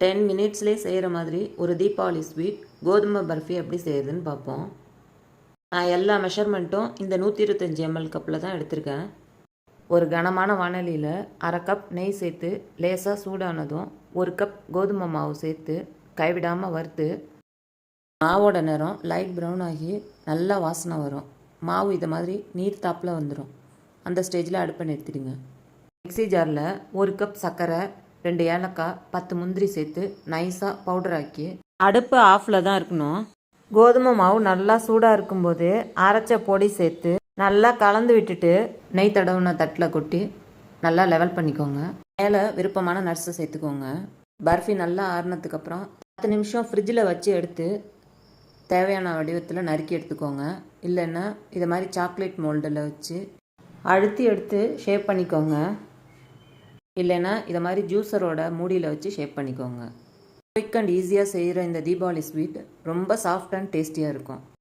10 மினிட்ஸ்லேயே செய்கிற மாதிரி ஒரு தீபாவளி ஸ்வீட் கோதுமை பர்ஃபி எப்படி செய்யுதுன்னு பார்ப்போம். நான் எல்லா மெஷர்மெண்ட்டும் இந்த 125 ml கப்பில் தான் எடுத்திருக்கேன். ஒரு கனமான வானலியில் 1/2 கப் நெய் சேர்த்து லேசாக சூடானதும் 1 கப் கோதுமை மாவு சேர்த்து கைவிடாமல் வறுத்து மாவோட நிறம் லைட் ப்ரௌன் ஆகி நல்லா வாசனை வரும். மாவு இது மாதிரி நீர் தாப்பில் வந்துடும். அந்த ஸ்டேஜில் அடுப்பை நிறுத்திடுங்க. மிக்ஸி ஜாரில் 1 கப் சர்க்கரை, 2 ஏலக்காய், 10 முந்திரி சேர்த்து நைஸாக பவுடர் ஆக்கி அடுப்பு ஆஃபில் தான் இருக்கணும். கோதுமை மாவு நல்லா சூடாக இருக்கும்போது அரைச்ச பொடி சேர்த்து நல்லா கலந்து விட்டுட்டு நெய் தடவுன தட்டில் கொட்டி நல்லா லெவல் பண்ணிக்கோங்க. மேலே விருப்பமான நட்ஸை சேர்த்துக்கோங்க. பர்ஃபி நல்லா ஆறுனதுக்கப்புறம் 10 நிமிஷம் ஃப்ரிட்ஜில் வச்சு எடுத்து தேவையான வடிவத்தில் நறுக்கி எடுத்துக்கோங்க. இல்லைன்னா இதை மாதிரி சாக்லேட் மோல்டில் வச்சு அழுத்தி எடுத்து ஷேப் பண்ணிக்கோங்க. இல்லைன்னா இதை மாதிரி ஜூஸரோட மூடியில் வச்சு ஷேப் பண்ணிக்கோங்க. குயிக் அண்ட் ஈஸியாக செய்கிற இந்த தீபாவளி ஸ்வீட் ரொம்ப சாஃப்ட் அண்ட் டேஸ்டியாக இருக்கும்.